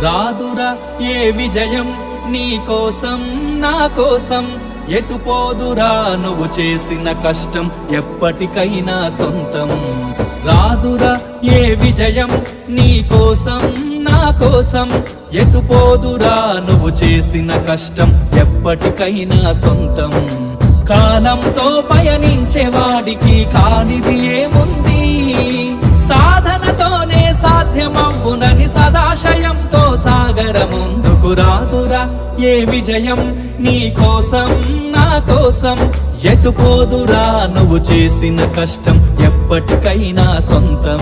రాదురా ఏ విజయం నీ కోసం నా కోసం, ఎటు పోదురా నువ్వు చేసిన కష్టం ఎప్పటికైనా సొంతం. రాదురా ఏ విజయం నీ కోసం నా కోసం, ఎటు పోదురా నువ్వు చేసిన కష్టం ఎప్పటికైనా సొంతం. కాలంతో పయనించే వాడికి కానిది ఏముంది, సాధనతోనే సాధ్యమవునని సదాశయంతో సాగర ముందుకు. రాదురా ఏ విజయం నీ కోసం నా కోసం, ఎటు పోదురా నువ్వు చేసిన కష్టం ఎప్పటికైనా సొంతం.